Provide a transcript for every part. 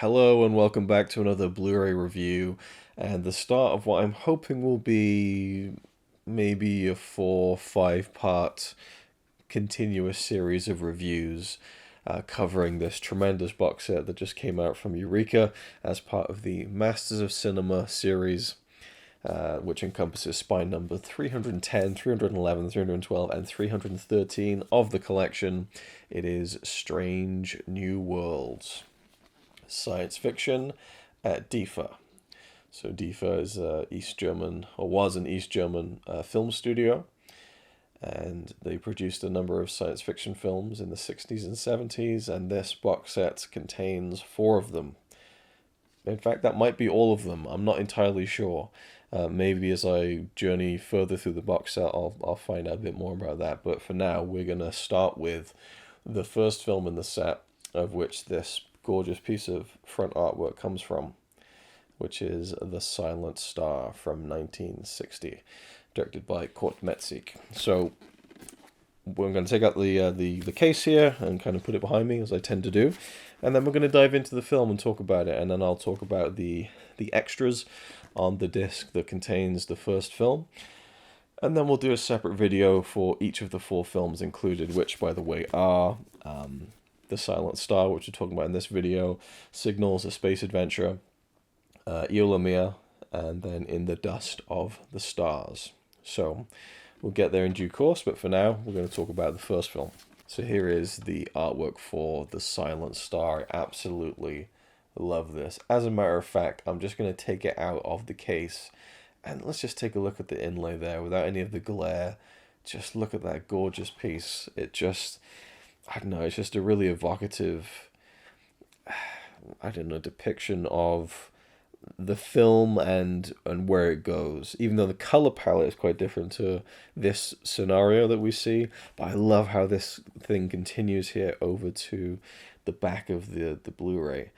Hello and welcome back to another Blu-ray review and the start of what I'm hoping will be maybe a 4-5 part continuous series of reviews covering this tremendous box set that just came out from Eureka as part of the Masters of Cinema series, which encompasses spine number 310, 311, 312, and 313 of the collection. It is Strange New Worlds. Science fiction at DIFA. So DIFA is East German, or was an East German film studio, and they produced a number of science fiction films in the 60s and 70s, and this box set contains 4 of them. In fact, that might be all of them. I'm not entirely sure. Maybe as I journey further through the box set, I'll find out a bit more about that. But for now, we're going to start with the first film in the set, of which this gorgeous piece of front artwork comes from, which is The Silent Star from 1960, directed by Kurt Metzig. So we're going to take out the case here and kind of put it behind me, as I tend to do, and then we're going to dive into the film and talk about it, and then I'll talk about the extras on the disc that contains the first film. And then we'll do a separate video for each of the 4 films included, which, by the way, are The Silent Star, which we're talking about in this video, Signals, A Space Adventure, Eola, and then In the Dust of the Stars. So we'll get there in due course, but for now, we're going to talk about the first film. So here is the artwork for The Silent Star. I absolutely love this. As a matter of fact, I'm just going to take it out of the case, and let's just take a look at the inlay there without any of the glare. Just look at that gorgeous piece. It just, I don't know, it's just a really evocative, depiction of the film and where it goes. Even though the color palette is quite different to this scenario that we see, but I love how this thing continues here over to the back of the Blu-ray.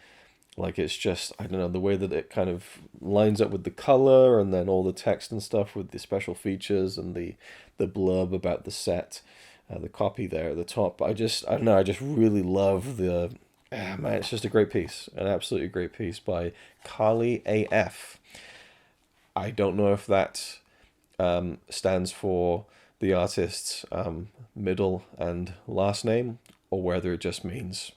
Like, it's just, I don't know, the way that it kind of lines up with the color and then all the text and stuff with the special features and the blurb about the set, the copy there at the top. I don't know, I just really love man, it's just a great piece, an absolutely great piece by Kali AF. I don't know if that stands for the artist's middle and last name, or whether it just means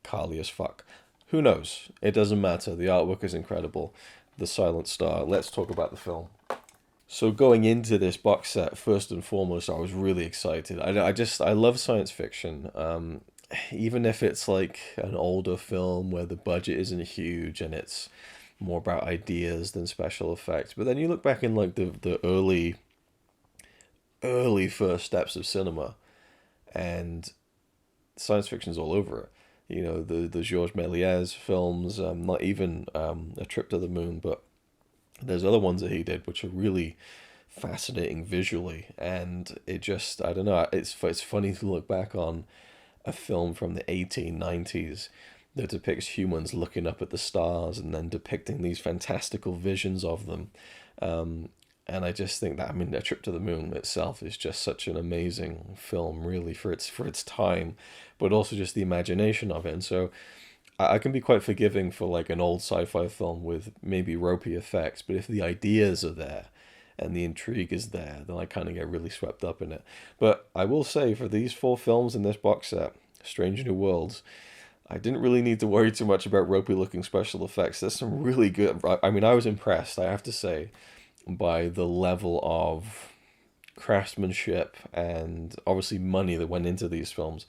Kali as fuck. Who knows? It doesn't matter. The artwork is incredible. The Silent Star. Let's talk about the film. So going into this box set, first and foremost, I was really excited. I love science fiction. Even if it's like an older film where the budget isn't huge and it's more about ideas than special effects. But then you look back in like the early first steps of cinema, and science fiction's all over it. You know, the Georges Méliès films, not even A Trip to the Moon, but there's other ones that he did which are really fascinating visually, and it just, I don't know, it's funny to look back on a film from the 1890s that depicts humans looking up at the stars and then depicting these fantastical visions of them. And I just think that, I mean, A Trip to the Moon itself is just such an amazing film, really, for its time, but also just the imagination of it. And so I can be quite forgiving for like an old sci-fi film with maybe ropey effects, but if the ideas are there and the intrigue is there, then I kind of get really swept up in it. But I will say, for these 4 films in this box set, Strange New Worlds, I didn't really need to worry too much about ropey looking special effects. There's some really good, I mean, I was impressed, I have to say, by the level of craftsmanship and obviously money that went into these films.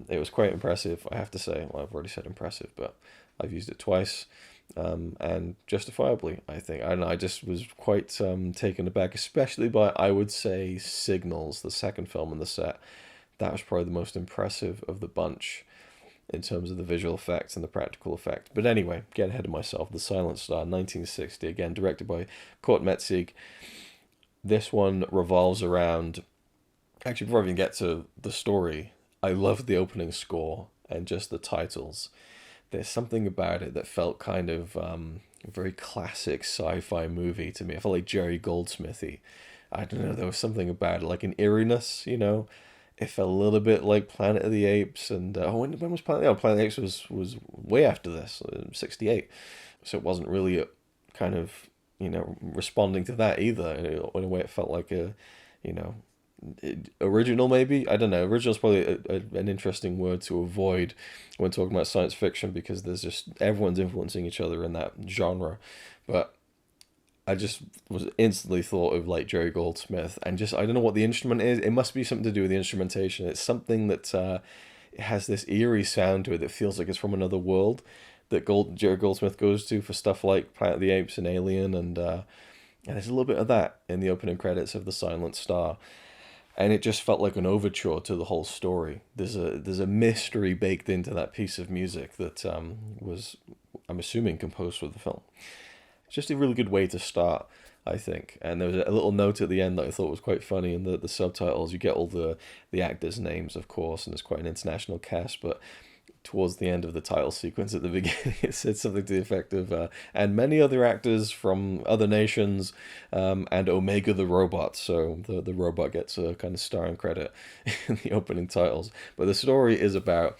It was quite impressive, I have to say. Well, I've already said impressive, but I've used it twice, and justifiably, I think. I don't know, I just was quite taken aback, especially by, I would say, Signals, the second film in the set. That was probably the most impressive of the bunch in terms of the visual effects and the practical effect. But anyway, getting ahead of myself, The Silent Star, 1960, again, directed by Kurt Metzig. This one revolves around, actually, before I even get to the story, I loved the opening score and just the titles. There's something about it that felt kind of a very classic sci-fi movie to me. I felt like Jerry Goldsmithy. I don't know, there was something about it, like an eeriness, you know? It felt a little bit like Planet of the Apes, and when was Planet? Oh, Planet of the Apes was way after this, 68. So it wasn't really a kind of responding to that either. In a way, it felt like a you know original, maybe. I don't know. Original is probably an interesting word to avoid when talking about science fiction, because there's just everyone's influencing each other in that genre. But I just was instantly thought of like Jerry Goldsmith, and just I don't know what the instrument is. It must be something to do with the instrumentation. It's something that it has this eerie sound to it that feels like it's from another world that Jerry Goldsmith goes to for stuff like Planet of the Apes and Alien, and there's a little bit of that in the opening credits of The Silent Star, and it just felt like an overture to the whole story. There's a mystery baked into that piece of music that was, I'm assuming, composed for the film. It's just a really good way to start, I think. And there was a little note at the end that I thought was quite funny in the subtitles. You get all the actors' names, of course, and it's quite an international cast, but towards the end of the title sequence at the beginning, it said something to the effect of, and many other actors from other nations, and Omega the robot. So the robot gets a kind of starring credit in the opening titles. But the story is about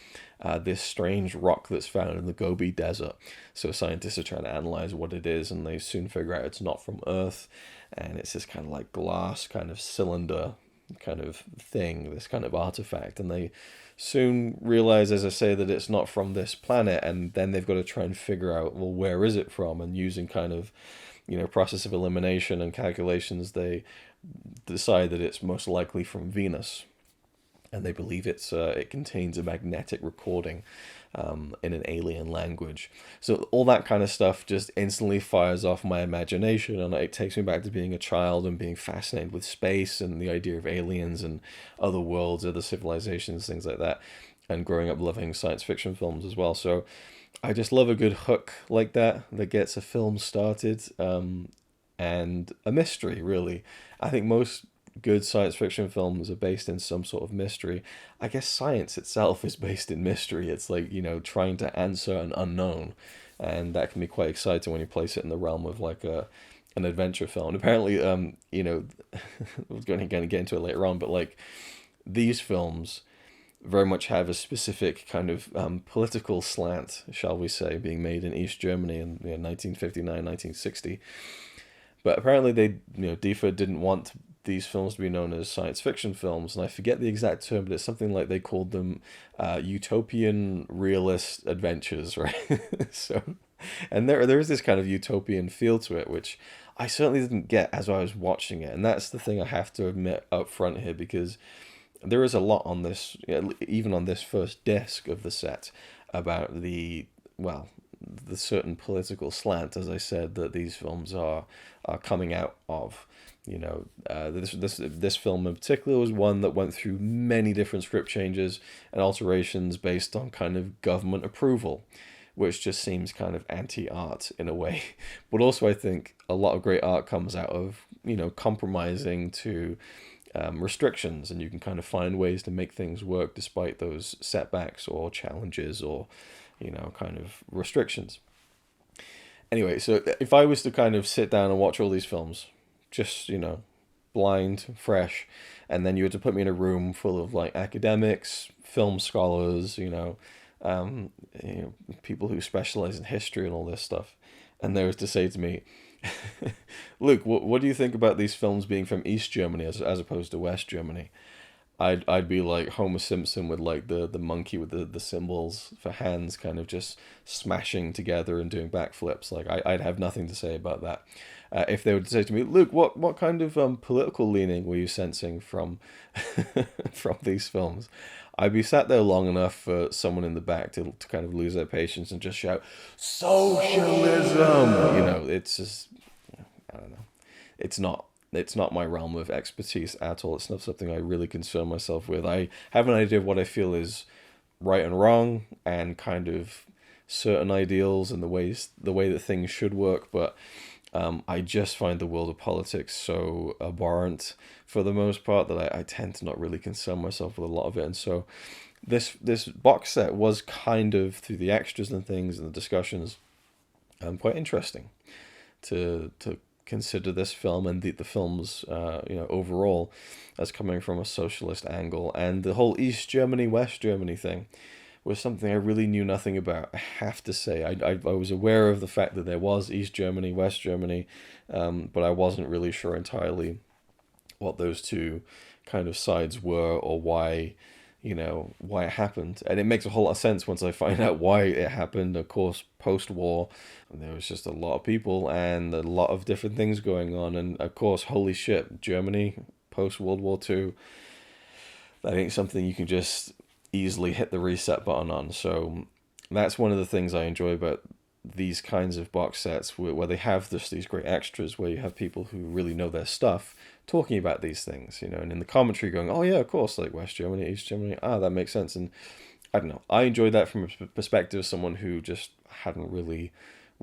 this strange rock that's found in the Gobi Desert. So scientists are trying to analyze what it is, and they soon figure out it's not from Earth, and it's this kind of like glass kind of cylinder kind of thing, this kind of artifact, and they soon realize, as I say, that it's not from this planet, and then they've got to try and figure out, well, where is it from? And using kind of, process of elimination and calculations, they decide that it's most likely from Venus, and they believe it contains a magnetic recording in an alien language. So all that kind of stuff just instantly fires off my imagination, and it takes me back to being a child and being fascinated with space and the idea of aliens and other worlds, other civilizations, things like that, and growing up loving science fiction films as well. So I just love a good hook like that gets a film started, and a mystery, really. I think most good science fiction films are based in some sort of mystery. I guess science itself is based in mystery. It's like, trying to answer an unknown. And that can be quite exciting when you place it in the realm of like an adventure film. And apparently, I was going to get into it later on, but like these films very much have a specific kind of political slant, shall we say, being made in East Germany in 1959, 1960. But apparently DIFA didn't want these films to be known as science fiction films, and I forget the exact term, but it's something like they called them utopian realist adventures, right? So, and there is this kind of utopian feel to it, which I certainly didn't get as I was watching it, and that's the thing I have to admit up front here, because there is a lot on this, even on this first disc of the set, about the certain political slant, as I said, that these films are coming out of. This film in particular was one that went through many different script changes and alterations based on kind of government approval, which just seems kind of anti-art in a way. But also I think a lot of great art comes out of, compromising to restrictions, and you can kind of find ways to make things work despite those setbacks or challenges or, kind of restrictions. Anyway, so if I was to kind of sit down and watch all these films, just, blind, fresh, and then you had to put me in a room full of like academics, film scholars, people who specialize in history and all this stuff, and they was to say to me, Luke, what do you think about these films being from East Germany as opposed to West Germany? I'd be like Homer Simpson with like the monkey with the symbols for hands kind of just smashing together and doing backflips. Like I'd have nothing to say about that. If they would say to me, Luke, what kind of political leaning were you sensing from from these films? I'd be sat there long enough for someone in the back to kind of lose their patience and just shout, socialism! It's just, I don't know. It's not my realm of expertise at all. It's not something I really concern myself with. I have an idea of what I feel is right and wrong, and kind of certain ideals and the way that things should work, but I just find the world of politics so abhorrent for the most part that I tend to not really concern myself with a lot of it. And so this box set was kind of, through the extras and things and the discussions, quite interesting to consider this film and the films, overall, as coming from a socialist angle. And the whole East Germany, West Germany thing was something I really knew nothing about. I have to say, I was aware of the fact that there was East Germany, West Germany, but I wasn't really sure entirely what those two kind of sides were, or why it happened. And it makes a whole lot of sense once I find out why it happened. Of course, post-war, there was just a lot of people and a lot of different things going on. And of course, holy shit, Germany, post-World War II, that ain't something you can just easily hit the reset button on. So that's one of the things I enjoy about these kinds of box sets, where they have these great extras, where you have people who really know their stuff talking about these things, and in the commentary going, oh yeah, of course, like West Germany, East Germany, that makes sense. And I don't know, I enjoyed that from a perspective of someone who just hadn't really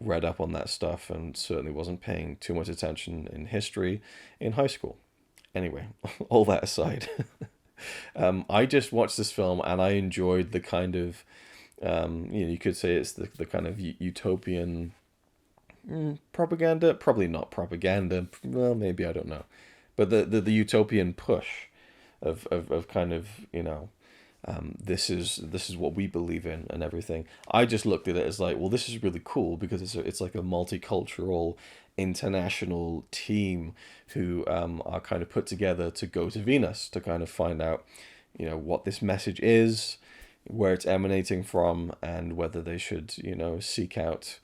read up on that stuff and certainly wasn't paying too much attention in history in high school. Anyway, all that aside, I just watched this film and I enjoyed the kind of, you could say it's the kind of utopian propaganda, probably not propaganda, well, maybe, I don't know, but the utopian push of kind of, this is what we believe in and everything. I just looked at it as like, well, this is really cool because it's like a multicultural international team who are kind of put together to go to Venus to kind of find out, what this message is, where it's emanating from, and whether they should, seek out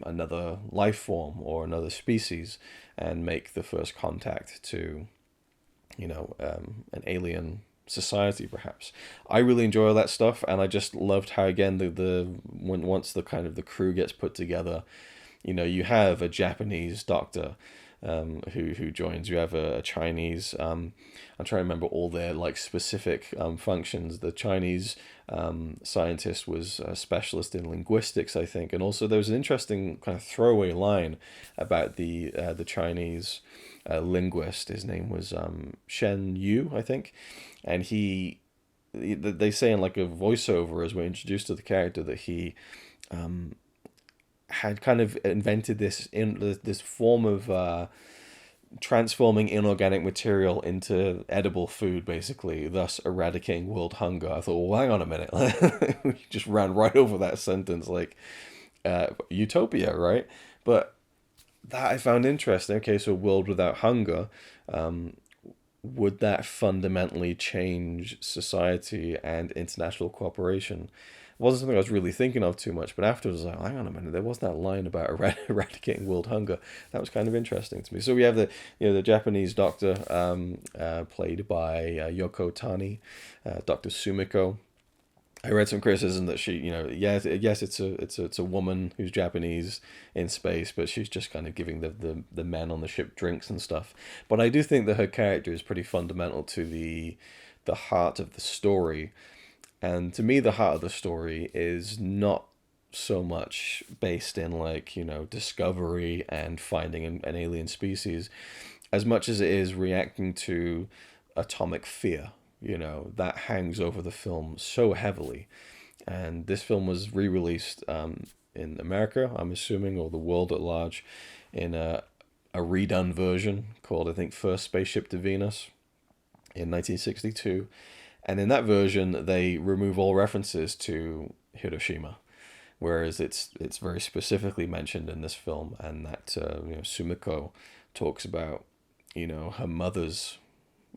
another life form or another species and make the first contact to, an alien society, perhaps. I really enjoy all that stuff, and I just loved how, again, once the kind of the crew gets put together, you have a Japanese doctor who joins. You have a Chinese. I'm trying to remember all their like specific functions. The Chinese scientist was a specialist in linguistics, I think, and also there was an interesting kind of throwaway line about the Chinese linguist. His name was Shen Yu, I think, and they say in like a voiceover as we're introduced to the character that he had kind of invented this form of transforming inorganic material into edible food, basically, thus eradicating world hunger. I thought, well, hang on a minute. We just ran right over that sentence, like utopia, right? But that I found interesting. Okay, so a world without hunger, would that fundamentally change society and international cooperation? Wasn't something I was really thinking of too much, but afterwards I was like, hang on a minute, there was that line about eradicating world hunger. That was kind of interesting to me. So we have the Japanese doctor, played by Yoko Tani, Dr. Sumiko. I read some criticism that she, yes, it's a woman who's Japanese in space, but she's just kind of giving the men on the ship drinks and stuff. But I do think that her character is pretty fundamental to the heart of the story. And to me, the heart of the story is not so much based in like, discovery and finding an alien species, as much as it is reacting to atomic fear, that hangs over the film so heavily. And this film was re-released in America, I'm assuming, or the world at large, in a redone version called, I think, First Spaceship to Venus in 1962. And in that version, they remove all references to Hiroshima, whereas it's very specifically mentioned in this film, and that Sumiko talks about her mother's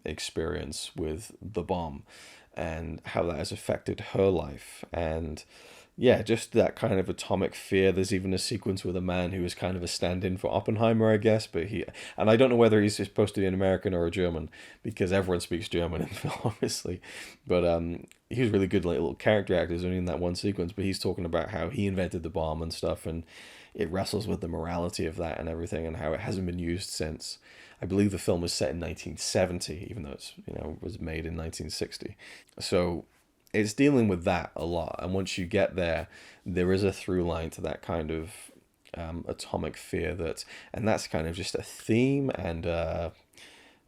experience with the bomb and how that has affected her life. And yeah, just that kind of atomic fear. There's even a sequence with a man who is kind of a stand-in for Oppenheimer, I guess, and I don't know whether he's supposed to be an American or a German, because everyone speaks German in the film, obviously, but he was really good, like little character actors only in that one sequence, but he's talking about how he invented the bomb and stuff, and it wrestles with the morality of that and everything, and how it hasn't been used since. I believe the film was set in 1970, even though it's was made in 1960. So it's dealing with that a lot, and once you get there is a through line to that kind of atomic fear, and that's kind of just a theme, and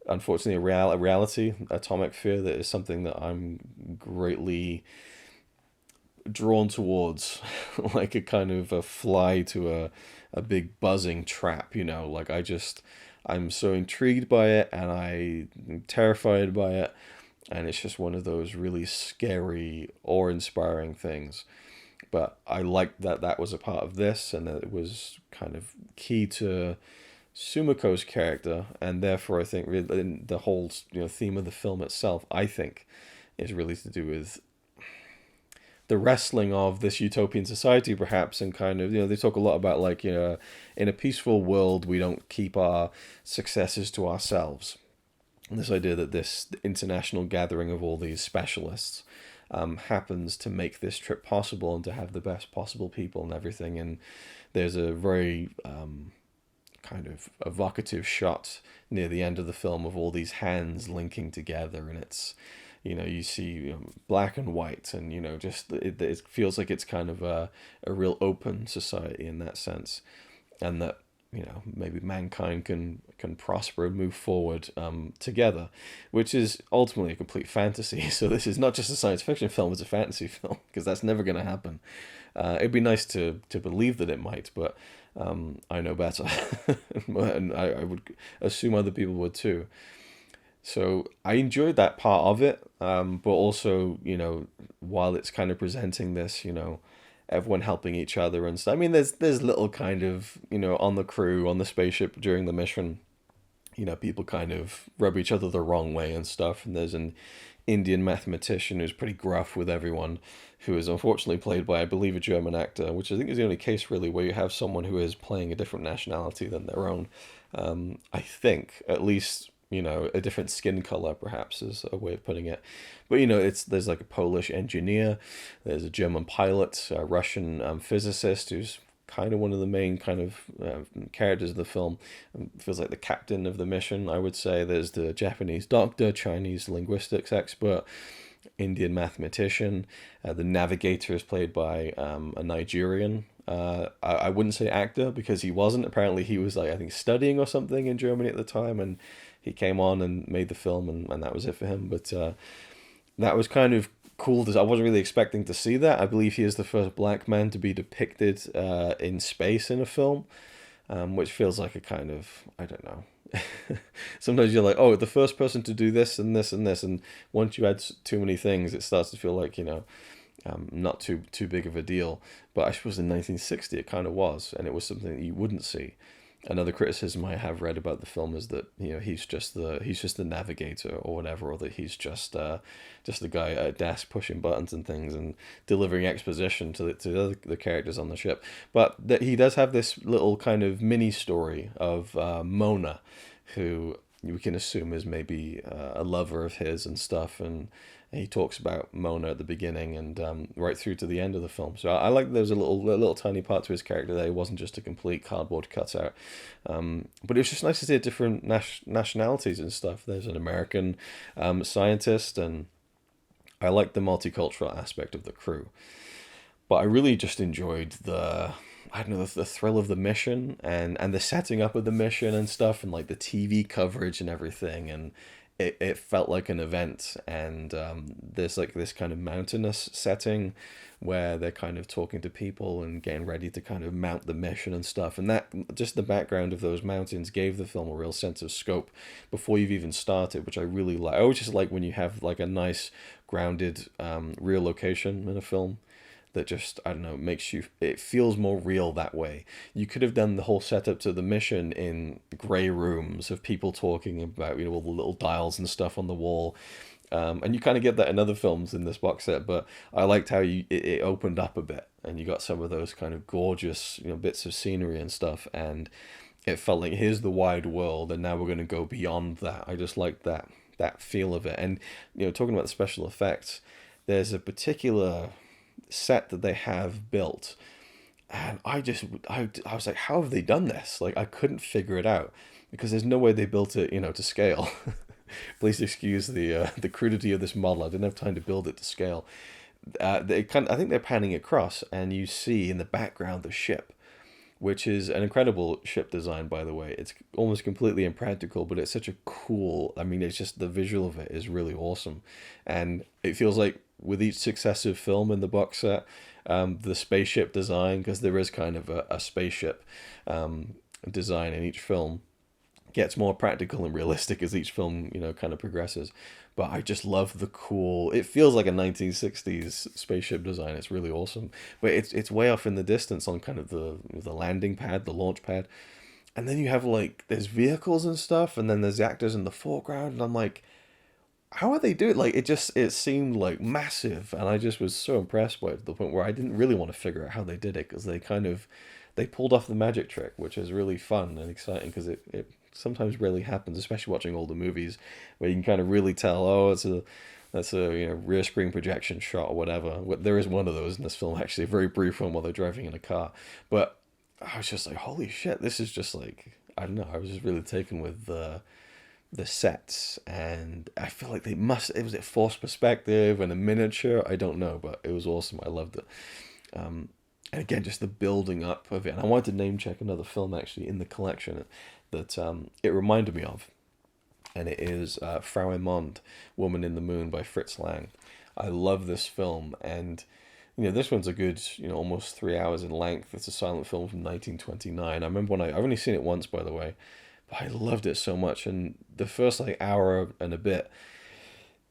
unfortunately a reality, atomic fear, that is something that I'm greatly drawn towards, like a kind of a fly to a big buzzing trap, you know, like I'm so intrigued by it and I'm terrified by it, and it's just one of those really scary, awe-inspiring things. But I liked that that was a part of this, and that it was kind of key to Sumako's character, and therefore I think really the whole theme of the film itself, I think, is really to do with the wrestling of this utopian society, perhaps, and kind of they talk a lot about like in a peaceful world we don't keep our successes to ourselves. And this idea that this international gathering of all these specialists happens to make this trip possible and to have the best possible people and everything. And there's a very kind of evocative shot near the end of the film of all these hands linking together, and it's you see black and white, and just it feels like it's kind of a real open society in that sense, and that maybe mankind can prosper and move forward together, which is ultimately a complete fantasy. So this is not just a science fiction film; it's a fantasy film, because that's never going to happen. It'd be nice to believe that it might, but I know better, and I would assume other people would too. So I enjoyed that part of it, but also, while it's kind of presenting this, everyone helping each other and stuff. I mean, there's little kind of, on the crew, on the spaceship during the mission, people kind of rub each other the wrong way and stuff. And there's an Indian mathematician who's pretty gruff with everyone, who is unfortunately played by, I believe, a German actor, which I think is the only case really where you have someone who is playing a different nationality than their own. I think, at least, a different skin color, perhaps, is a way of putting it. But there's like a Polish engineer, there's a German pilot, a Russian physicist who's kind of one of the main kind of characters of the film. Feels like the captain of the mission, I would say. There's the Japanese doctor, Chinese linguistics expert, Indian mathematician. The navigator is played by a Nigerian. I wouldn't say actor, because he wasn't. Apparently he was, like, I think, studying or something in Germany at the time, and he came on and made the film, and that was it for him. But that was kind of cool. I wasn't really expecting to see that. I believe he is the first black man to be depicted in space in a film, which feels like a kind of, I don't know. Sometimes you're like, oh, the first person to do this and this and this, and once you add too many things, it starts to feel like, not too big of a deal. But I suppose in 1960 it kind of was, and it was something that you wouldn't see. Another criticism I have read about the film is that he's just the navigator or whatever, or that he's just the guy at a desk pushing buttons and things and delivering exposition to the characters on the ship. But that he does have this little kind of mini story of Mona, who we can assume is maybe a lover of his and stuff, and he talks about Mona at the beginning and right through to the end of the film. So I like there's a little tiny part to his character there. He wasn't just a complete cardboard cutout. But it was just nice to see different nationalities and stuff. There's an American scientist, and I like the multicultural aspect of the crew. But I really just enjoyed I don't know, the thrill of the mission and the setting up of the mission and stuff, and like the TV coverage and everything, and it felt like an event. And there's like this kind of mountainous setting where they're kind of talking to people and getting ready to kind of mount the mission and stuff, and that just the background of those mountains gave the film a real sense of scope before you've even started, which I really like. I always just like when you have like a nice grounded real location in a film that just, I don't know, it feels more real that way. You could have done the whole setup to the mission in grey rooms of people talking about, all the little dials and stuff on the wall. And you kind of get that in other films in this box set, but I liked how it opened up a bit, and you got some of those kind of gorgeous, bits of scenery and stuff, and it felt like, here's the wide world, and now we're going to go beyond that. I just liked that feel of it. And, talking about the special effects, there's a particular set that they have built, and I was like, how have they done this? Like, I couldn't figure it out, because there's no way they built it to scale. Please excuse the crudity of this model. I didn't have time to build it to scale. I think they're panning across, and you see in the background the ship, which is an incredible ship design, by the way. It's almost completely impractical, but it's such a cool, it's just the visual of it is really awesome. And it feels like with each successive film in the box set, the spaceship design, because there is kind of a spaceship design in each film, gets more practical and realistic as each film, kind of progresses. But I just love the cool. It feels like a 1960s spaceship design. It's really awesome. But it's way off in the distance on kind of the landing pad, the launch pad. And then you have like there's vehicles and stuff, and then there's the actors in the foreground, and I'm like, how are they doing? Like it seemed like massive, and I just was so impressed by it to the point where I didn't really want to figure out how they did it, because they pulled off the magic trick, which is really fun and exciting, because it sometimes rarely happens, especially watching older movies, where you can kind of really tell, oh, that's a rear screen projection shot or whatever. There is one of those in this film, actually, a very brief one while they're driving in a car. But I was just like, holy shit, this is just like, I don't know, I was just really taken with the sets, and I feel like it was a forced perspective and a miniature, I don't know, but it was awesome. I loved it. And again, just the building up of it. And I wanted to name check another film actually in the collection that it reminded me of, and it is Frau Immond, Woman in the Moon by Fritz Lang. I love this film, and this one's a good, almost 3 hours in length. It's a silent film from 1929. I remember I've only seen it once, by the way, but I loved it so much. And the first like hour and a bit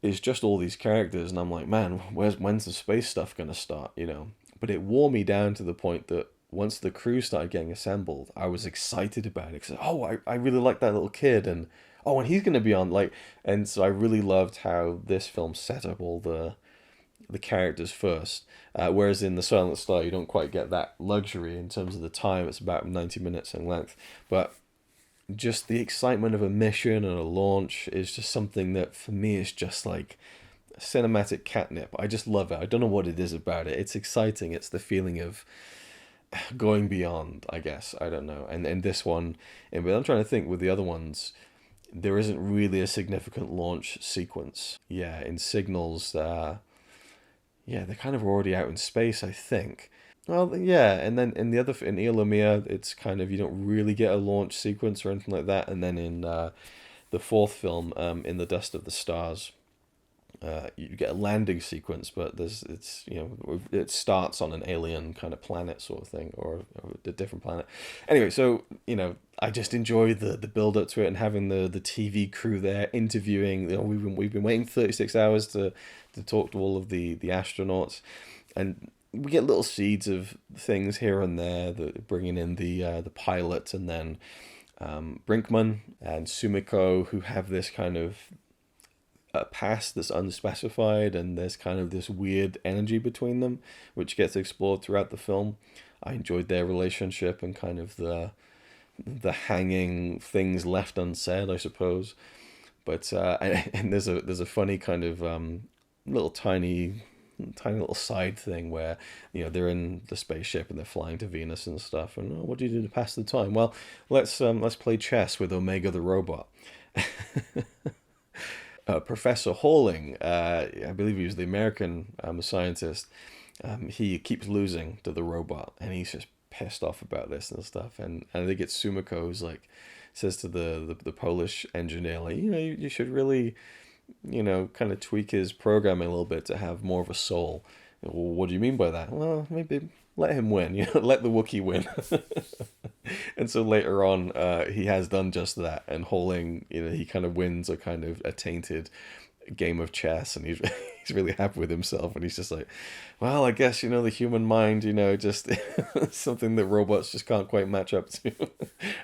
is just all these characters, and I'm like, man, when's the space stuff gonna start? But it wore me down to the point that once the crew started getting assembled, I was excited about it, because I really like that little kid, and he's gonna be on, like, and so I really loved how this film set up all the characters first, whereas in the Silent Star you don't quite get that luxury in terms of the time. It's about 90 minutes in length, but just the excitement of a mission and a launch is just something that for me is just like cinematic catnip. I just love it. I don't know what it is about it. It's exciting. It's the feeling of going beyond, I guess. I don't know. And this one, but I'm trying to think with the other ones, there isn't really a significant launch sequence. Yeah, in Signals, they're kind of already out in space, I think. Well, yeah, and then in Il Lumia, it's kind of, you don't really get a launch sequence or anything like that. And then in the fourth film, In the Dust of the Stars, you get a landing sequence, but it starts on an alien kind of planet sort of thing, or a different planet. Anyway, so I just enjoy the build up to it, and having the TV crew there interviewing. We've been waiting 36 hours to talk to all of the astronauts, and we get little seeds of things here and there, bringing in the pilot, and then Brinkman and Sumiko, who have this kind of past that's unspecified, and there's kind of this weird energy between them, which gets explored throughout the film. I enjoyed their relationship and kind of the hanging things left unsaid, I suppose. But and there's a funny kind of little tiny little side thing where they're in the spaceship and they're flying to Venus and stuff, and what do you do to pass the time? Well, let's play chess with Omega the robot. Professor Halling, I believe he was the American scientist. He keeps losing to the robot, and he's just pissed off about this and stuff. And I think it's Sumiko who's like says to the Polish engineer, like, you should really kind of tweak his programming a little bit to have more of a soul. Well, what do you mean by that? Well, maybe let him win, let the Wookiee win. And so later on, he has done just that, and Halling, he kind of wins a kind of a tainted game of chess, and he's really happy with himself, and he's just like, well, I guess, the human mind, just something that robots just can't quite match up to.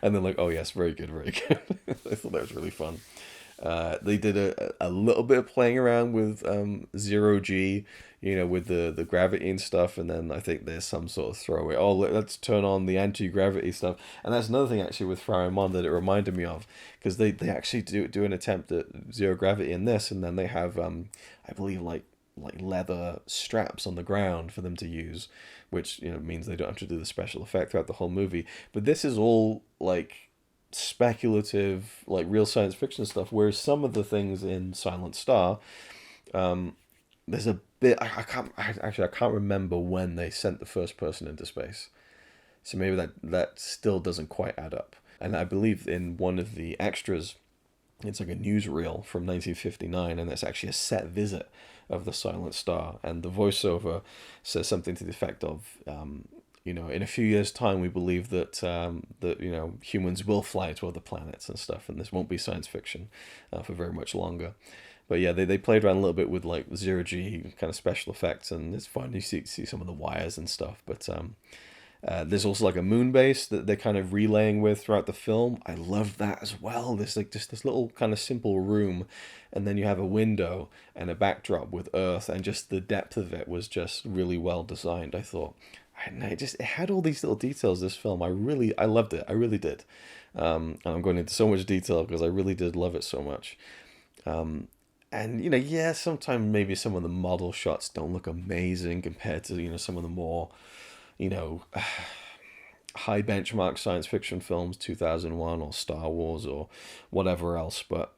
And then like, oh yes, very good, very good. I thought that was really fun. They did a little bit of playing around with 0G, with the gravity and stuff, and then I think there's some sort of throwaway, let's turn on the anti-gravity stuff. And that's another thing actually with Frau Immond that it reminded me of, because they actually do an attempt at zero gravity in this, and then they have I believe like leather straps on the ground for them to use, which means they don't have to do the special effect throughout the whole movie. But this is all like speculative, like real science fiction stuff, whereas some of the things in Silent Star, there's a bit, I can't remember when they sent the first person into space, so maybe that still doesn't quite add up. And I believe in one of the extras It's like a newsreel from 1959, and it's actually a set visit of the Silent Star. And the voiceover says something to the effect of, in a few years' time, we believe that humans will fly to other planets and stuff, and this won't be science fiction for very much longer. But yeah, they played around a little bit with like zero G kind of special effects, and it's fun. You see some of the wires and stuff, but there's also like a moon base that they're kind of relaying with throughout the film. I love that as well. There's like just this little kind of simple room, and then you have a window and a backdrop with Earth, and just the depth of it was just really well designed, I thought. And it had all these little details, this film. I loved it. I really did. And I'm going into so much detail because I really did love it so much. And yeah, sometimes maybe some of the model shots don't look amazing compared to some of the more you know high benchmark science fiction films, 2001 or Star Wars or whatever else. But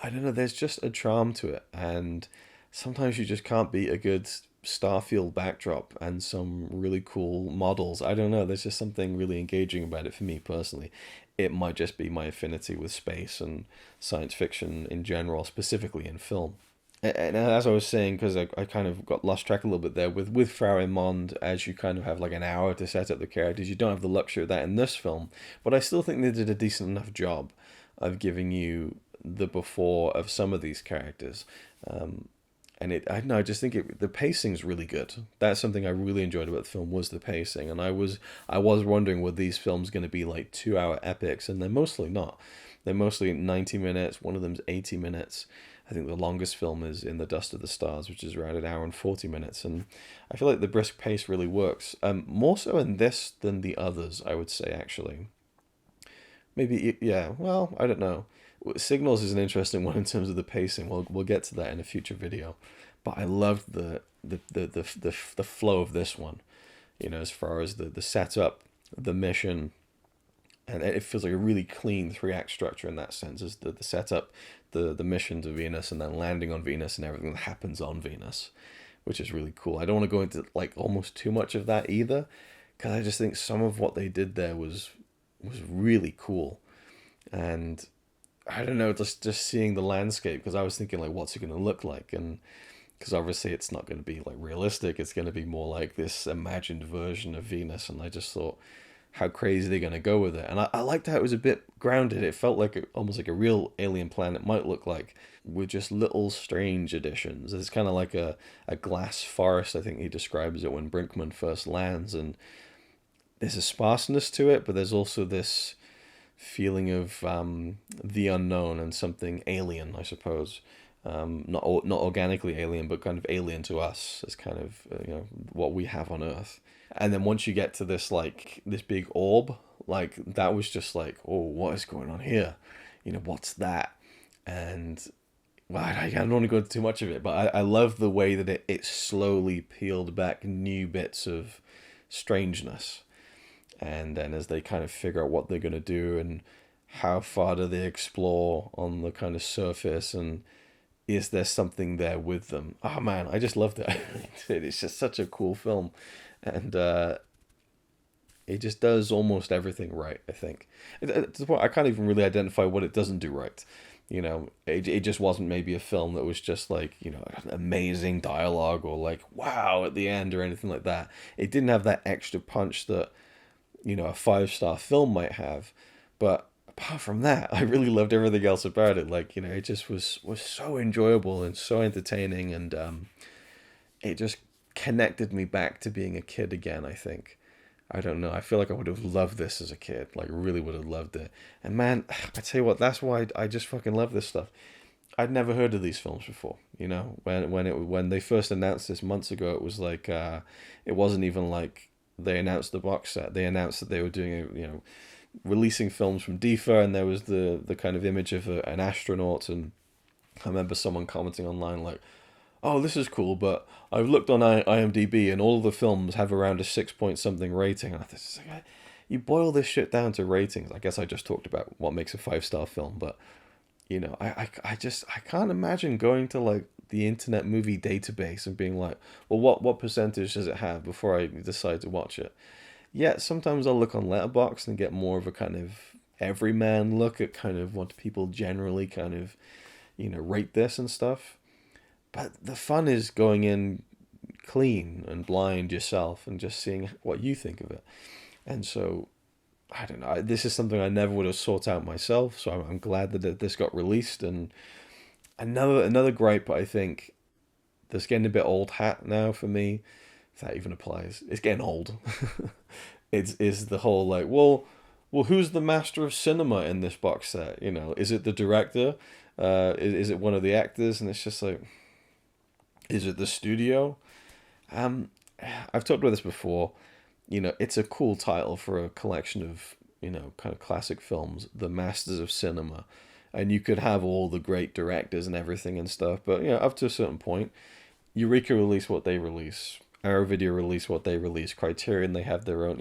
I don't know, there's just a charm to it, and sometimes you just can't beat a good starfield backdrop and some really cool models. I don't know, there's just something really engaging about it for me personally. It might just be my affinity with space and science fiction in general, specifically in film. And as I was saying, because I kind of got lost track a little bit there, with Farrah Mond, as you kind of have like an hour to set up the characters, you don't have the luxury of that in this film. But I still think they did a decent enough job of giving you the before of some of these characters. And I don't know, I just think the pacing's really good. That's something I really enjoyed about the film, was the pacing. And I was wondering, were these films going to be like 2 hour epics? And they're mostly not. They're mostly 90 minutes. One of them's 80 minutes. I think the longest film is In the Dust of the Stars, which is around an hour and 40 minutes. And I feel like the brisk pace really works. More so in this than the others, I would say, actually. Maybe, yeah, well, I don't know. Signals is an interesting one in terms of the pacing. We'll get to that in a future video. But I loved the flow of this one, as far as the setup, the mission, and it feels like a really clean 3 act structure in that sense. Is the setup, the mission to Venus, and then landing on Venus and everything that happens on Venus, which is really cool. I don't want to go into like almost too much of that either, because I just think some of what they did there was really cool. And I don't know, just seeing the landscape, because I was thinking like, what's it going to look like? And because obviously it's not going to be like realistic, it's going to be more like this imagined version of Venus. And I just thought, how crazy they're going to go with it. And I liked how it was a bit grounded. It felt like almost like a real alien planet might look like, with just little strange additions. It's kind of like a glass forest, I think he describes it when Brinkman first lands. And there's a sparseness to it, but there's also this feeling of the unknown and something alien, I suppose. Not organically alien, but kind of alien to us as kind of what we have on Earth. And then once you get to this big orb, like that was just like, oh, what is going on here? What's that? And well, I don't want to go into too much of it, but I love the way that it slowly peeled back new bits of strangeness. And then as they kind of figure out what they're going to do and how far do they explore on the kind of surface, and is there something there with them? Oh man, I just loved it. It's just such a cool film. And it just does almost everything right, I think. To the point I can't even really identify what it doesn't do right. It just wasn't maybe a film that was just like, amazing dialogue or like, wow, at the end or anything like that. It didn't have that extra punch that, a 5-star film might have. But apart from that, I really loved everything else about it. Like, it just was so enjoyable and so entertaining, and it just connected me back to being a kid again, I think. I don't know. I feel like I would have loved this as a kid. Like, really would have loved it. And man, I tell you what, that's why I just fucking love this stuff. I'd never heard of these films before. When they first announced this months ago, it was like it wasn't even like they announced the box set. They announced that they were doing releasing films from DIFA, and there was the kind of image of an astronaut. And I remember someone commenting online like, oh, this is cool, but I've looked on IMDb and all of the films have around a 6 point something rating. And I thought, like, you boil this shit down to ratings. I guess I just talked about what makes a 5-star film, but I can't imagine going to like the Internet Movie Database and being like, well, what percentage does it have before I decide to watch it? Yeah, sometimes I'll look on Letterboxd and get more of a kind of everyman look at kind of what people generally kind of, rate this and stuff. But the fun is going in clean and blind yourself and just seeing what you think of it. And so, I don't know. This is something I never would have sought out myself. So I'm glad that this got released. And another gripe, I think, that's getting a bit old hat now for me, if that even applies. It's getting old. It's is the whole like, well, who's the master of cinema in this box set? Is it the director? Is it one of the actors? And it's just like, is it the studio? Um, I've talked about this before. It's a cool title for a collection of, kind of classic films, the masters of cinema. And you could have all the great directors and everything and stuff, but up to a certain point, Eureka release what they release. Arrow Video release what they release. Criterion, they have their own,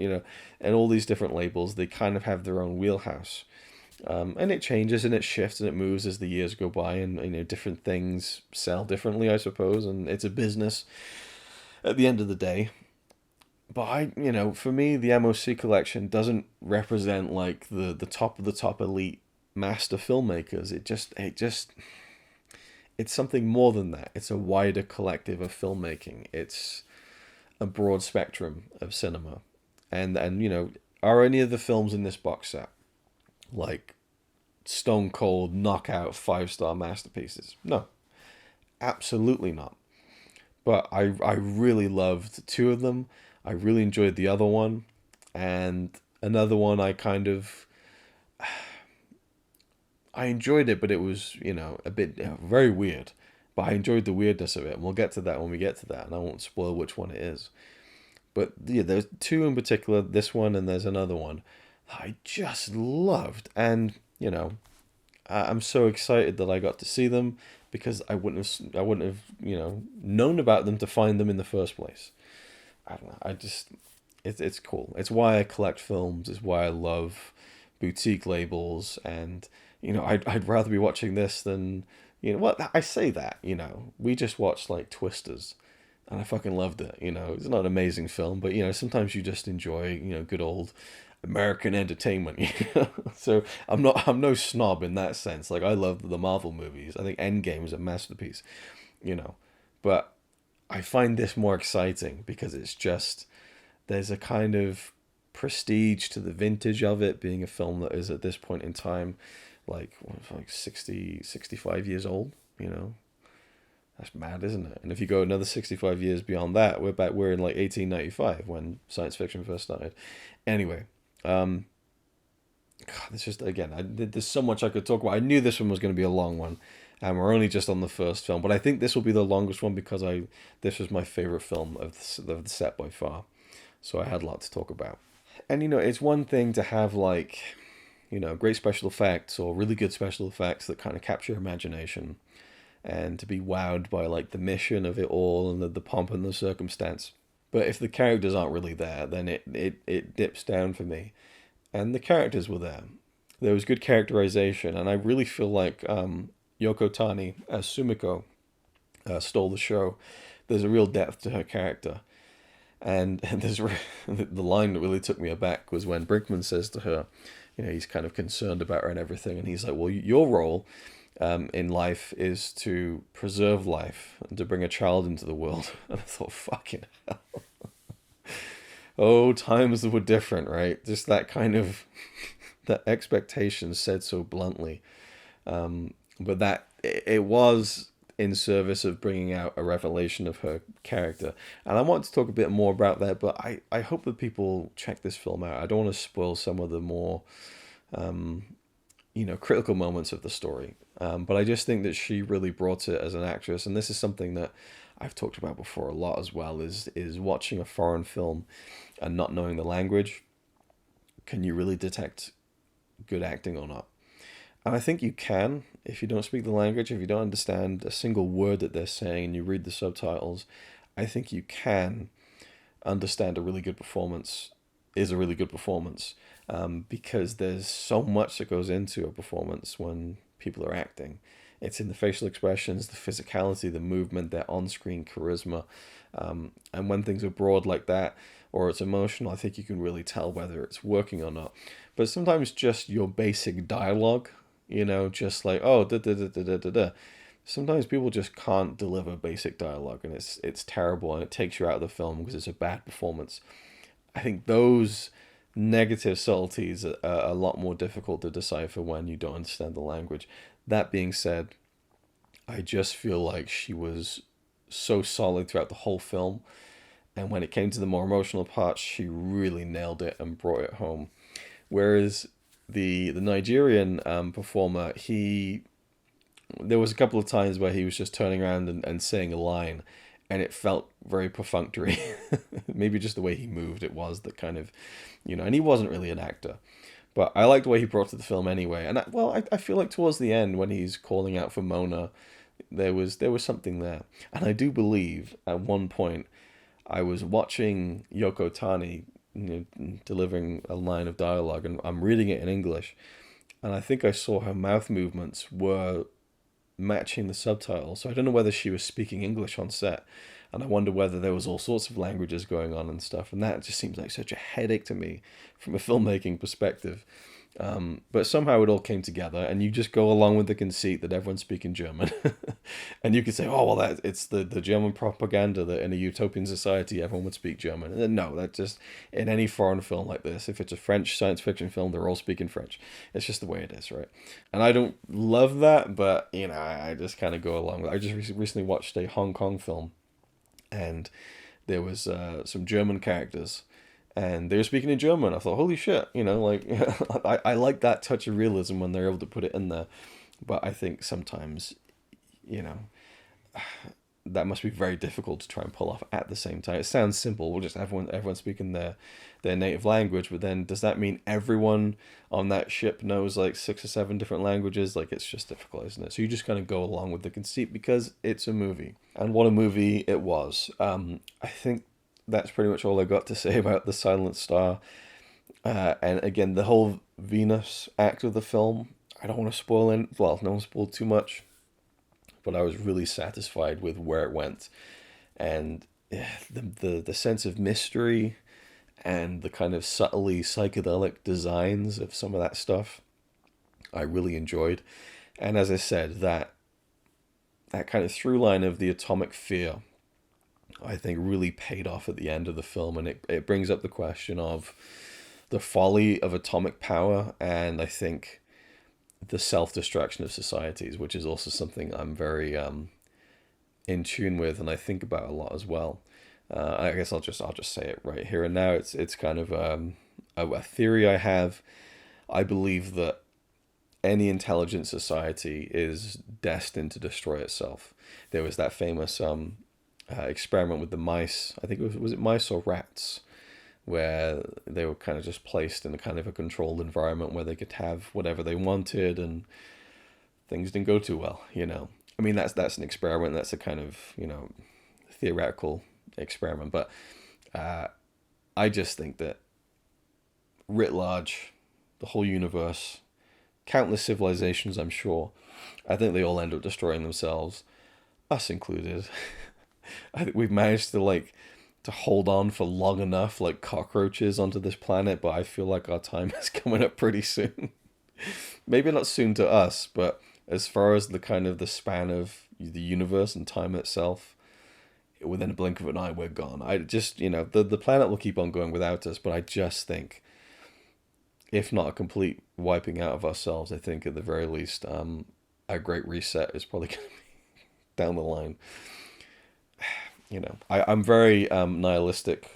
and all these different labels, they kind of have their own wheelhouse. And it changes and it shifts and it moves as the years go by, and different things sell differently, I suppose, and it's a business at the end of the day. But for me, the MoC collection doesn't represent like the top of the top elite master filmmakers. It's something more than that. It's a wider collective of filmmaking. It's a broad spectrum of cinema. And are any of the films in this box set like stone cold knockout 5-star masterpieces? No, absolutely not. But I really loved two of them. I really enjoyed the other one, and another one I enjoyed it, but it was, a bit very weird. But I enjoyed the weirdness of it, and we'll get to that when we get to that, and I won't spoil which one it is. But yeah, there's two in particular, this one and there's another one that I just loved. And, I'm so excited that I got to see them, because I wouldn't have, known about them to find them in the first place. I don't know. It's cool. It's why I collect films. It's why I love boutique labels. And, I'd rather be watching this than, what, I say that, we just watched like Twisters and I fucking loved it. It's not an amazing film, but, sometimes you just enjoy, good old American entertainment. So I'm no snob in that sense. Like, I love the Marvel movies. I think Endgame is a masterpiece, but I find this more exciting because there's a kind of prestige to the vintage of it, being a film that is at this point in time like 60, 65 years old. That's mad, isn't it? And if you go another 65 years beyond that, we're in like 1895 when science fiction first started. Anyway, God, it's just, again, there's so much I could talk about. I knew this one was going to be a long one, and we're only just on the first film, but I think this will be the longest one because this was my favorite film of the set by far. So I had a lot to talk about. And it's one thing to have like, great special effects or really good special effects that kind of capture your imagination, and to be wowed by like the mission of it all and the pomp and the circumstance. But if the characters aren't really there, then it dips down for me. And the characters were there. There was good characterization, and I really feel like Yoko Tani as Sumiko stole the show. There's a real depth to her character. And there's the line that really took me aback was when Brinkman says to her, he's kind of concerned about her and everything, and he's like, well, your role in life is to preserve life and to bring a child into the world. And I thought, fucking hell. Oh, times were different, right? Just that kind of, that expectation said so bluntly. But that it was in service of bringing out a revelation of her character. And I want to talk a bit more about that, but I hope that people check this film out. I don't want to spoil some of the more, critical moments of the story. But I just think that she really brought it as an actress. And this is something that I've talked about before a lot as well, is watching a foreign film and not knowing the language. Can you really detect good acting or not? And I think you can if you don't speak the language, if you don't understand a single word that they're saying and you read the subtitles. I think you can understand a really good performance is a really good performance, because there's so much that goes into a performance when people are acting. It's in the facial expressions, the physicality, the movement, their on-screen charisma. And when things are broad like that, or it's emotional, I think you can really tell whether it's working or not. but sometimes just your basic dialogue, just like, oh, da da da da da da da. Sometimes people just can't deliver basic dialogue, and it's terrible, and it takes you out of the film because it's a bad performance. I think those negative subtleties are a lot more difficult to decipher when you don't understand the language. That being said, I just feel like she was so solid throughout the whole film, and when it came to the more emotional parts, she really nailed it and brought it home. Whereas the Nigerian performer, he there was a couple of times where he was just turning around and saying a line, and it felt very perfunctory. Maybe just the way he moved, it was that kind of, and he wasn't really an actor. But I liked the way he brought to the film anyway. And I feel like towards the end, when he's calling out for Mona, there was something there. And I do believe at one point I was watching Yoko Tani, delivering a line of dialogue, and I'm reading it in English, and I think I saw her mouth movements were matching the subtitles. So I don't know whether she was speaking English on set, and I wonder whether there was all sorts of languages going on and stuff. And that just seems like such a headache to me from a filmmaking perspective. But somehow it all came together, and you just go along with the conceit that everyone's speaking German, and you could say, "Oh, well, it's the German propaganda that in a utopian society everyone would speak German." And then, no, that just in any foreign film like this, if it's a French science fiction film, they're all speaking French. It's just the way it is, right? And I don't love that, but I just kind of go along with it. I just recently watched a Hong Kong film, and there was some German characters, and they were speaking in German. I thought, holy shit, like I like that touch of realism when they're able to put it in there. But I think sometimes, you know, that must be very difficult to try and pull off at the same time. It sounds simple. We'll just everyone speaking their native language, but then does that mean everyone on that ship knows like 6 or 7 different languages? Like, it's just difficult, isn't it? So you just kind of go along with the conceit because it's a movie, and what a movie it was. I think that's pretty much all I got to say about The Silent Star. And again, the whole Venus act of the film, I don't want to spoil it. Well, no one spoiled too much, but I was really satisfied with where it went, and the sense of mystery and the kind of subtly psychedelic designs of some of that stuff, I really enjoyed. And as I said, that kind of through line of the atomic fear, I think really paid off at the end of the film, and it brings up the question of the folly of atomic power, and I think the self-destruction of societies, which is also something I'm very in tune with, and I think about a lot as well. I guess I'll just say it right here and now. It's kind of a theory I have. I believe that any intelligent society is destined to destroy itself. There was that famous experiment with the mice. I think was it mice or rats, where they were kind of just placed in a kind of a controlled environment where they could have whatever they wanted, and things didn't go too well. I mean, that's an experiment. That's a kind of theoretical experiment, but I just think that writ large, the whole universe, countless civilizations, I'm sure, I think they all end up destroying themselves, us included. I think we've managed to hold on for long enough like cockroaches onto this planet, but I feel like our time is coming up pretty soon. Maybe not soon to us, but as far as the kind of the span of the universe and time itself, within a blink of an eye, we're gone. I just, the planet will keep on going without us, but I just think, if not a complete wiping out of ourselves, I think at the very least, a great reset is probably going to be down the line. I'm very nihilistic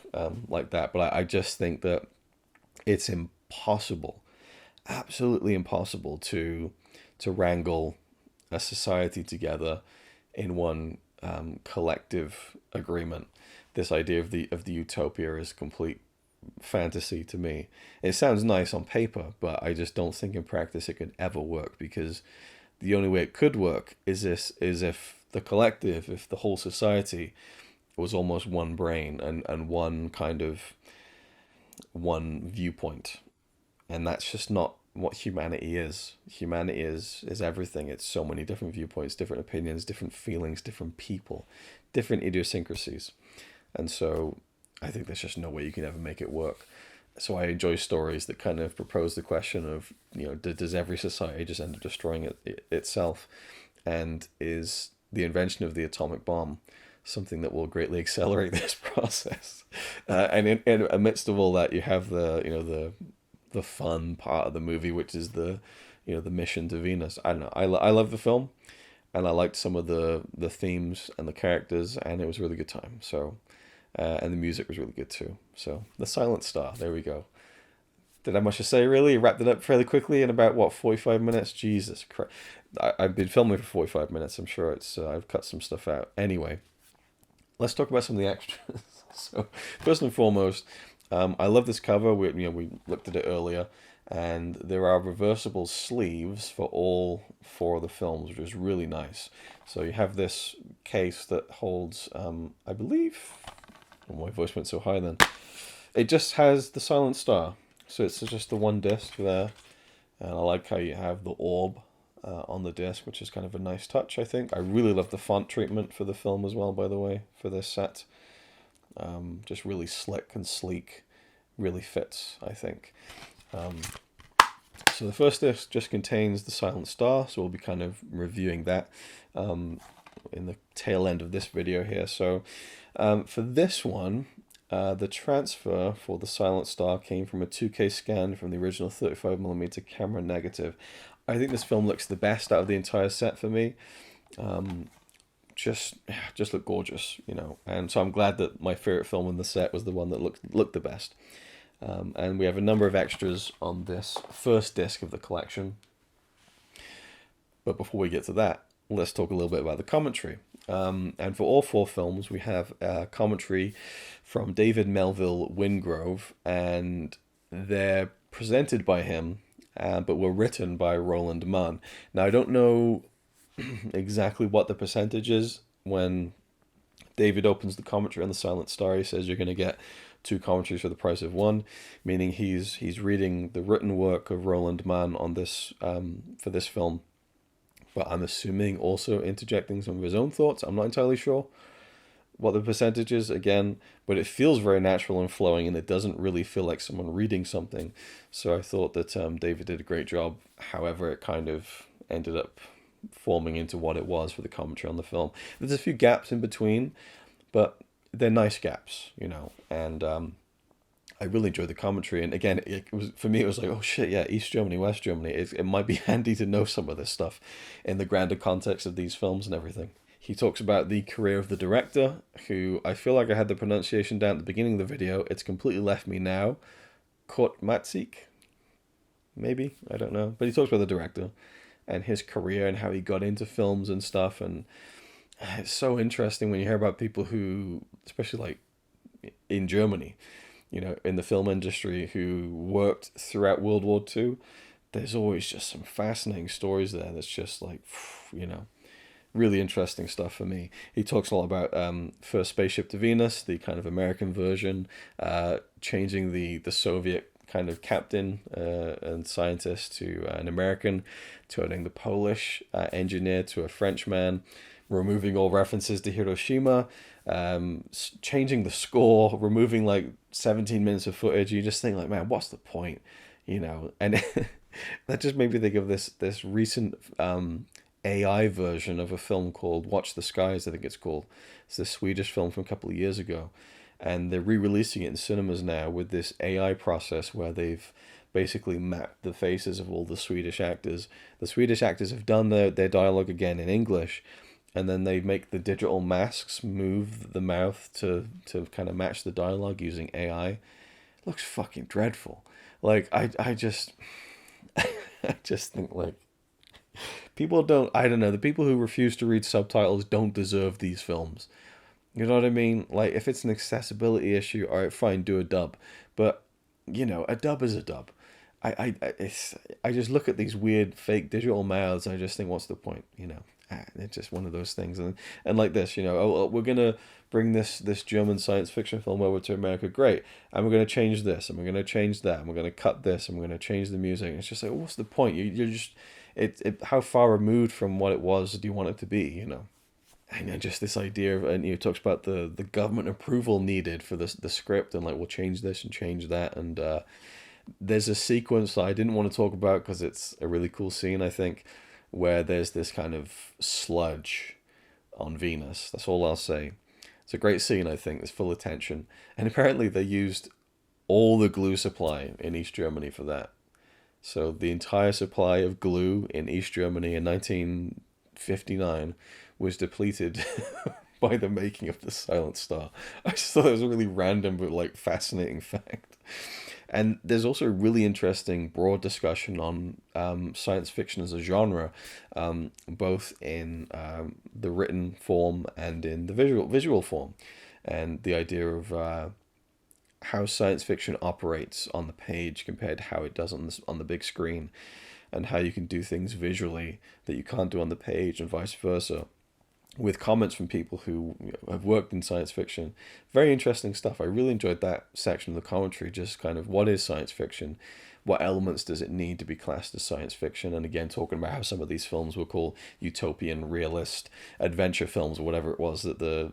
like that, but I just think that it's impossible, absolutely impossible to wrangle a society together in one collective agreement. This idea of the utopia is complete fantasy to me. It sounds nice on paper, but I just don't think in practice it could ever work, because the only way it could work is if the collective, if the whole society was almost one brain and one kind of one viewpoint. And that's just not what humanity is. Humanity is everything. It's so many different viewpoints, different opinions, different feelings, different people, different idiosyncrasies. And so I think there's just no way you can ever make it work. So I enjoy stories that kind of propose the question of, does every society just end up destroying itself? And is the invention of the atomic bomb something that will greatly accelerate this process? And amidst of all that, you have the fun part of the movie, which is the mission to Venus. I don't know. I love the film, and I liked some of the themes and the characters, and it was a really good time. So, and the music was really good too. So, The Silent Star. There we go. Did I have much to say, really? Wrapped it up fairly quickly in about, what, 45 minutes? Jesus Christ. I've been filming for 45 minutes. I'm sure I've cut some stuff out. Anyway, let's talk about some of the extras. So, first and foremost, I love this cover. We looked at it earlier, and there are reversible sleeves for all four of the films, which is really nice. So you have this case that holds, I believe, oh, my voice went so high then. It just has the Silent Star. So it's just the one disc there. And I like how you have the orb on the disc, which is kind of a nice touch, I think. I really love the font treatment for the film as well, by the way, for this set. Just really slick and sleek. Really fits, I think. So the first disc just contains the Silent Star, so we'll be kind of reviewing that in the tail end of this video here. So for this one, the transfer for the Silent Star came from a 2K scan from the original 35mm camera negative. I think this film looks the best out of the entire set for me. Just look gorgeous, and so I'm glad that my favorite film in the set was the one that looked the best. And we have a number of extras on this first disc of the collection. But before we get to that, let's talk a little bit about the commentary. And for all four films, we have commentary from David Melville Wingrove, and they're presented by him, but were written by Roland Mann. Now, I don't know exactly what the percentage is. When David opens the commentary on the Silent Star, he says you're going to get 2 commentaries for the price of 1, meaning he's reading the written work of Roland Mann on this for this film, but I'm assuming also interjecting some of his own thoughts. I'm not entirely sure what the percentage is again, but it feels very natural and flowing, and it doesn't really feel like someone reading something. So I thought that David did a great job. However, it kind of ended up forming into what it was for the commentary on the film. There's a few gaps in between, but they're nice gaps, and I really enjoyed the commentary. And again, it was, for me, it was like, oh shit, yeah, East Germany, West Germany. It might be handy to know some of this stuff in the grander context of these films and everything. He talks about the career of the director, who I feel like I had the pronunciation down at the beginning of the video. It's completely left me now. Kurt Matzik? Maybe? I don't know. But he talks about the director and his career and how he got into films and stuff. And it's so interesting when you hear about people who, especially like in Germany, in the film industry, who worked throughout World War II. There's always just some fascinating stories there that's just like, really interesting stuff for me. He talks a lot about First Spaceship to Venus, the kind of American version, changing the Soviet kind of captain and scientist to an American, turning the Polish engineer to a Frenchman, removing all references to Hiroshima, changing the score, removing like 17 minutes of footage. You just think like, man, what's the point? And that just made me think of this recent AI version of a film called Watch the Skies, I think it's called. It's this Swedish film from a couple of years ago. And they're re-releasing it in cinemas now with this AI process where they've basically mapped the faces of all the Swedish actors. The Swedish actors have done their dialogue again in English, and then they make the digital masks move the mouth to kind of match the dialogue using AI. It looks fucking dreadful. Like, I just I just think like people don't, I don't know, the people who refuse to read subtitles don't deserve these films. You know what I mean? Like, if it's an accessibility issue, all right, fine, do a dub. But, a dub is a dub. I just look at these weird fake digital mouths and I just think, what's the point? It's just one of those things. And like this, we're going to bring this German science fiction film over to America. Great. And we're going to change this, and we're going to change that, and we're going to cut this, and we're going to change the music. And it's just like, what's the point? You're just, how far removed from what it was do you want it to be, And just this idea of, and talks about the government approval needed for the script, and like we'll change this and change that, and there's a sequence that I didn't want to talk about because it's a really cool scene, I think, where there's this kind of sludge on Venus. That's all I'll say. It's a great scene, I think. It's full of tension, and apparently they used all the glue supply in East Germany for that. So the entire supply of glue in East Germany in 1959 was depleted by the making of the Silent Star. I just thought it was a really random but like fascinating fact. And there's also a really interesting broad discussion on science fiction as a genre, both in the written form and in the visual form, and the idea of how science fiction operates on the page compared to how it does on the big screen, and how you can do things visually that you can't do on the page, and vice versa, with comments from people who have worked in science fiction. Very interesting stuff. I really enjoyed that section of the commentary, just kind of what is science fiction, what elements does it need to be classed as science fiction, and again talking about how some of these films were called utopian, realist, adventure films, or whatever it was that the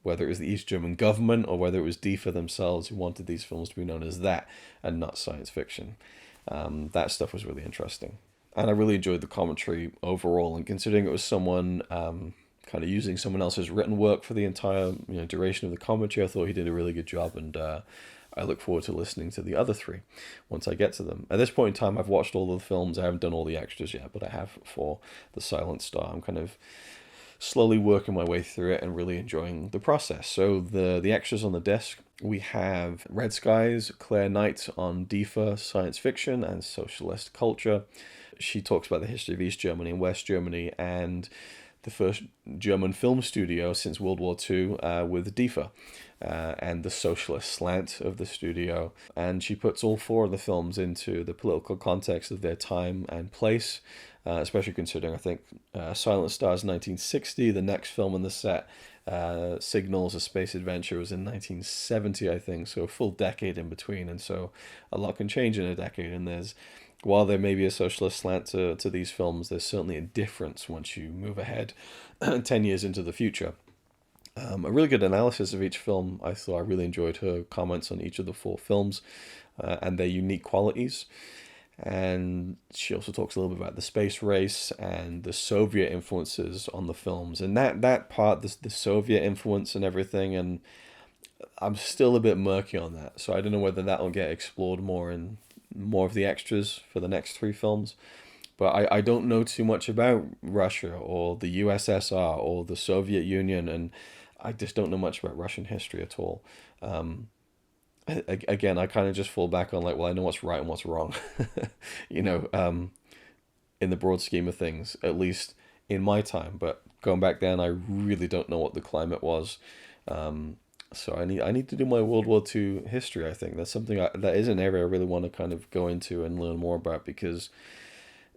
whether it was the East German government or whether it was DIFA themselves who wanted these films to be known as that and not science fiction. That stuff was really interesting. And I really enjoyed the commentary overall. And considering it was someone kind of using someone else's written work for the entire duration of the commentary, I thought he did a really good job. And I look forward to listening to the other three once I get to them. At this point in time, I've watched all of the films. I haven't done all the extras yet, but I have for the Silent Star. I'm kind of slowly working my way through it and really enjoying the process. So the extras on the disc, we have Red Skies, Claire Knight on DIFA, science fiction and socialist culture. She talks about the history of East Germany and West Germany and the first German film studio since World War II with DIFA and the socialist slant of the studio. And she puts all four of the films into the political context of their time and place, especially considering, I think, Silent Star's 1960, the next film in the set, Signals, A Space Adventure, was in 1970, I think, so a full decade in between. And so a lot can change in a decade, and while there may be a socialist slant to these films, there's certainly a difference once you move ahead 10 years into the future. A really good analysis of each film. I thought I really enjoyed her comments on each of the four films and their unique qualities. And she also talks a little bit about the space race and the Soviet influences on the films. And that part, the Soviet influence and everything, and I'm still a bit murky on that. So I don't know whether that will get explored more in more of the extras for the next three films. But I don't know too much about Russia or the USSR or the Soviet Union, and I just don't know much about Russian history at all. Again, I kind of just fall back on like, well, I know what's right and what's wrong, in the broad scheme of things, at least in my time. But going back then, I really don't know what the climate was. So I need to do my World War II history. I think that's something that is an area I really want to kind of go into and learn more about, because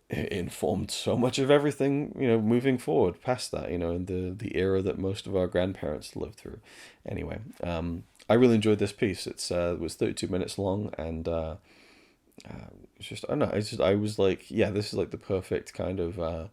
it informed so much of everything, moving forward past that, in the era that most of our grandparents lived through. Anyway, I really enjoyed this piece. It was 32 minutes long, and it's just, I don't know, I was like, yeah, this is like the perfect kind of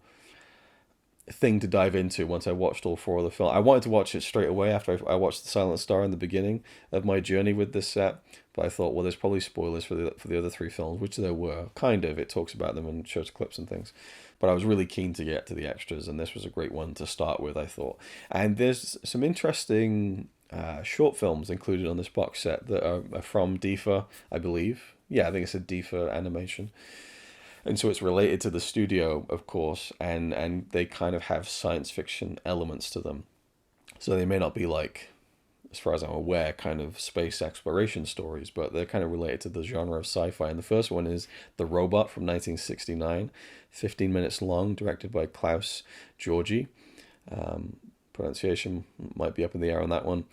thing to dive into once I watched all four of the film. I wanted to watch it straight away after I watched The Silent Star in the beginning of my journey with this set, but I thought, well, there's probably spoilers for the other three films, which there were, kind of. It talks about them and shows clips and things. But I was really keen to get to the extras, and this was a great one to start with, I thought. And there's some interesting short films included on this box set that are from DIFA, I believe. Yeah, I think it's a DIFA animation. And so it's related to the studio, of course, and they kind of have science fiction elements to them. So they may not be like, as far as I'm aware, kind of space exploration stories, but they're kind of related to the genre of sci-fi. And the first one is The Robot from 1969, 15 minutes long, directed by Klaus Georgi. Pronunciation might be up in the air on that one.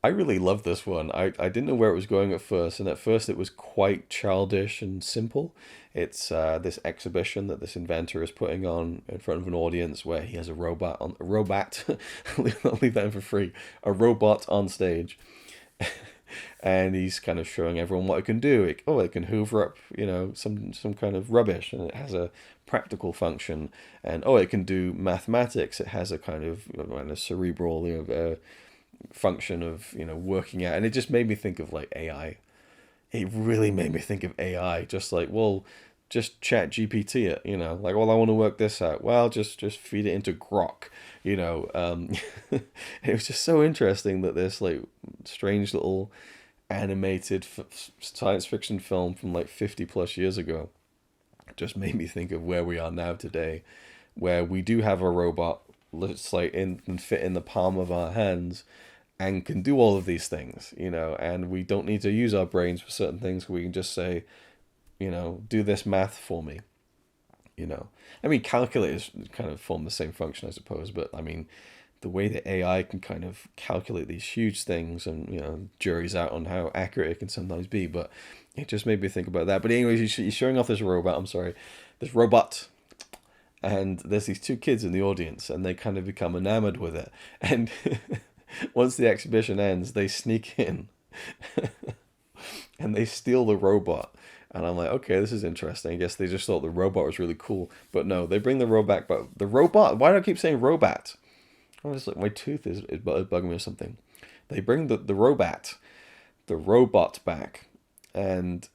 I really loved this one. I didn't know where it was going at first, and at first it was quite childish and simple. It's this exhibition that this inventor is putting on in front of an audience where he has a robot, I'll leave that in for free, a robot on stage. and he's kind of showing everyone what it can do. It can hoover up, some kind of rubbish, and it has a practical function. And it can do mathematics. It has a kind of, cerebral, function of, working out. And it just made me think of like AI. It really made me think of AI. Just like, well, just chat GPT it, like, well, I want to work this out. Well, just feed it into Grok, it was just so interesting that this like strange little animated science fiction film from like 50 plus years ago just made me think of where we are now today, where we do have a robot that's like in can fit in the palm of our hands and can do all of these things, and we don't need to use our brains for certain things. We can just say, do this math for me. I mean, calculators kind of form the same function, I suppose, but I mean, the way that AI can kind of calculate these huge things, and jury's out on how accurate it can sometimes be, but it just made me think about that. But anyways, he's showing off this robot. I'm sorry, this robot, and there's these two kids in the audience, and they kind of become enamored with it. And once the exhibition ends, they sneak in, and they steal the robot. And I'm like, okay, this is interesting. I guess they just thought the robot was really cool. But no, they bring the robot back. But the robot, why do I keep saying robot? I was like, my tooth is bugging me or something. They bring the robot back. And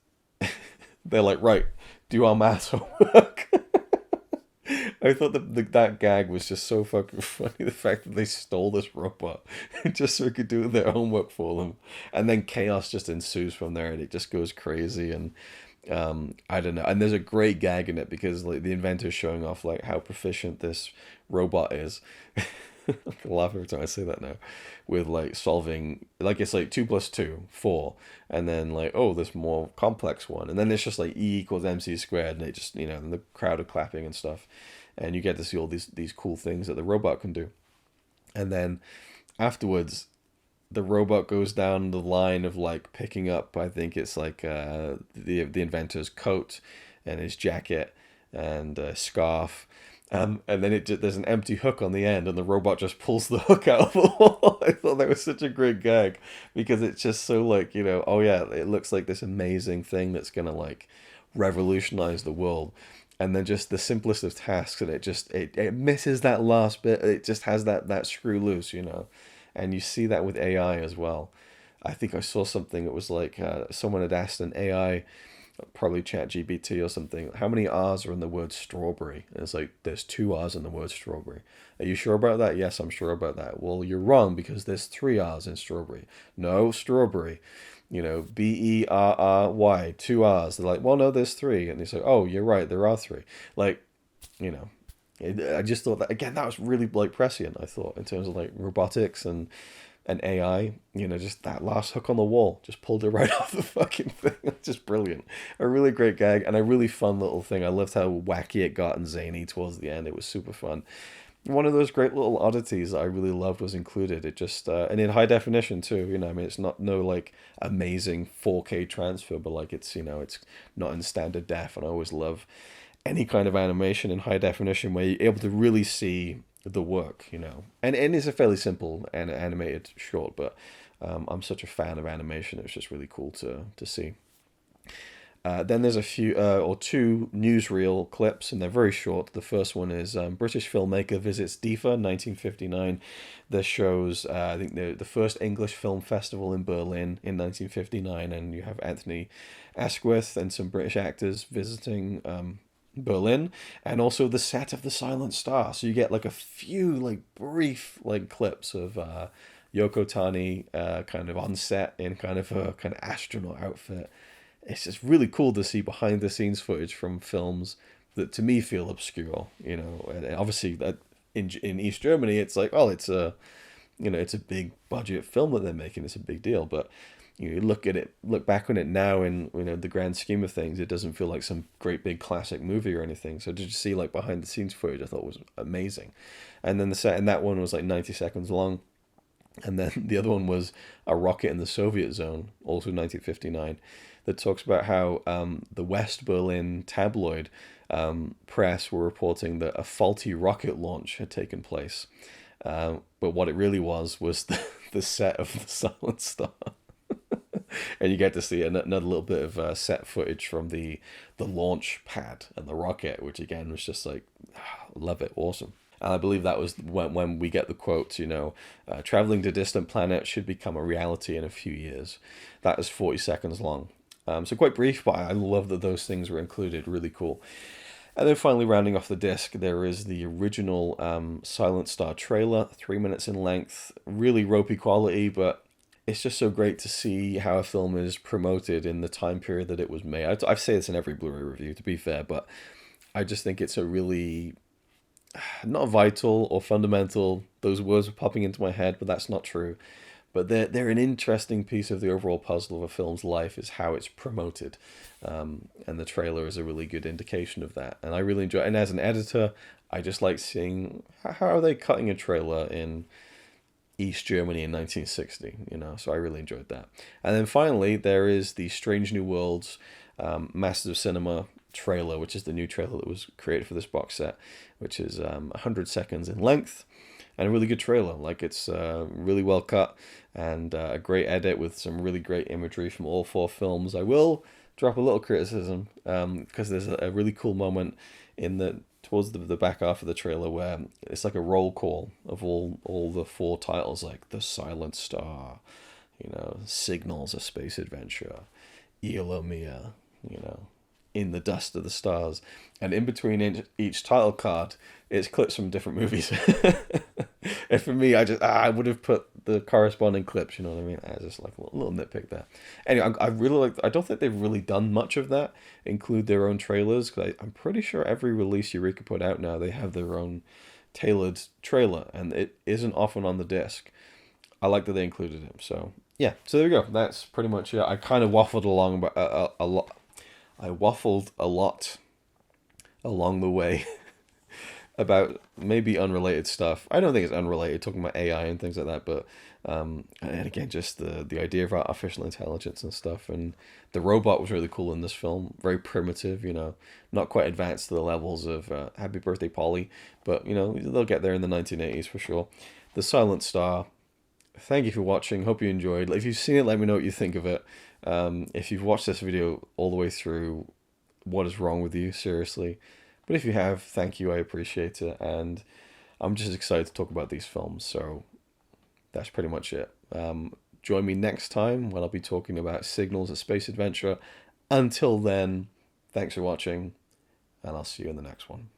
they're like, right, do our math homework. I thought that gag was just so fucking funny. The fact that they stole this robot just so it could do their homework for them. And then chaos just ensues from there, and it just goes crazy. And I don't know. And there's a great gag in it because like the inventor's showing off like how proficient this robot is. I can laugh every time I say that now. With like solving, like it's like 2 + 2, 4, and then like, oh, this more complex one, and then it's just like E = MC², and it just, and the crowd are clapping and stuff, and you get to see all these cool things that the robot can do. And then afterwards, the robot goes down the line of like picking up, I think it's like the inventor's coat and his jacket and scarf. And then there's an empty hook on the end, and the robot just pulls the hook out of the wall. I thought that was such a great gag because it's just so like, oh yeah, it looks like this amazing thing that's gonna like revolutionize the world, and then just the simplest of tasks, and it misses that last bit. It just has that screw loose, and you see that with AI as well. I think I saw something that was like someone had asked an AI, probably ChatGPT or something, how many R's are in the word strawberry? And it's like, there's 2 R's in the word strawberry. Are you sure about that? Yes, I'm sure about that. Well, you're wrong because there's 3 R's in strawberry. No, strawberry. Berry, 2 R's. They're like, well, no, there's 3. And they say, oh, you're right, there are 3. Like, I just thought that, again, that was really like prescient, I thought, in terms of like robotics and AI, just that last hook on the wall, just pulled it right off the fucking thing. It's just brilliant. A really great gag and a really fun little thing. I loved how wacky it got and zany towards the end. It was super fun. One of those great little oddities that I really loved was included. It just, and in high not it's not no like amazing 4K transfer, but like it's, it's not in standard def. And I always love any kind of animation in high definition where you're able to really see the work, and it's a fairly simple and animated short, but I'm such a fan of animation. It's just really cool to see. Then there's a few or 2 newsreel clips, and they're very short. The first one is British filmmaker visits DIFA 1959. This shows I think the first English film festival in Berlin in 1959, and you have Anthony Asquith and some British actors visiting Berlin, and also the set of The Silent Star. So you get like a few like brief like clips of Yoko Tani kind of on set in kind of a kind of astronaut outfit. It's just really cool to see behind the scenes footage from films that to me feel obscure, and obviously that in East Germany it's like, oh, it's a it's a big budget film that they're making, it's a big deal, but you look back on it now in the grand scheme of things, it doesn't feel like some great big classic movie or anything. So to just see like behind the scenes footage, I thought was amazing. And then the set in that one was like 90 seconds long. And then the other one was a rocket in the Soviet zone, also 1959, that talks about how the West Berlin tabloid press were reporting that a faulty rocket launch had taken place. But what it really was the set of The Silent Star. And you get to see another little bit of set footage from the launch pad and the rocket, which again was just like, love it, awesome. And I believe that was when we get the quote, traveling to distant planets should become a reality in a few years. That is 40 seconds long. So quite brief, but I love that those things were included. Really cool. And then finally, rounding off the disc, there is the original Silent Star trailer, 3 minutes in length. Really ropey quality, but it's just so great to see how a film is promoted in the time period that it was made. I say this in every Blu-ray review, to be fair, but I just think it's a really, not vital or fundamental. Those words are popping into my head, but that's not true. But they're an interesting piece of the overall puzzle of a film's life is how it's promoted. And the trailer is a really good indication of that. And I really enjoy it. And as an editor, I just like seeing how are they cutting a trailer in East Germany in 1960, so I really enjoyed that. And then finally, there is the Strange New Worlds Masters of Cinema trailer, which is the new trailer that was created for this box set, which is 100 seconds in length. And a really good trailer. Like, it's really well cut and a great edit with some really great imagery from all four films. I will drop a little criticism because there's a really cool moment towards the back half of the trailer where it's like a roll call of all the four titles, like The Silent Star, Signals, A Space Adventure, Iolomia, In the Dust of the Stars. And in between each title card, it's clips from different movies. And for me, I would have put the corresponding clips, you know what I mean? I just like a little nitpick there. Anyway, I really I don't think they've really done much of that, include their own trailers, because I'm pretty sure every release Eureka put out now, they have their own tailored trailer, and it isn't often on the disc. I like that they included him. So, yeah. So there we go. That's pretty much it. I kind of waffled along a lot. I waffled a lot along the way about maybe unrelated stuff. I don't think it's unrelated, talking about AI and things like that, but and again, just the idea of artificial intelligence and stuff. And the robot was really cool in this film. Very primitive, not quite advanced to the levels of Happy Birthday Polly, but they'll get there in the 1980s for sure. The Silent Star. Thank you for watching. Hope you enjoyed. If you've seen it, let me know what you think of it. If you've watched this video all the way through, what is wrong with you? Seriously. But if you have, thank you. I appreciate it. And I'm just excited to talk about these films. So that's pretty much it. Join me next time when I'll be talking about Signals, A Space Adventure. Until then, thanks for watching, and I'll see you in the next one.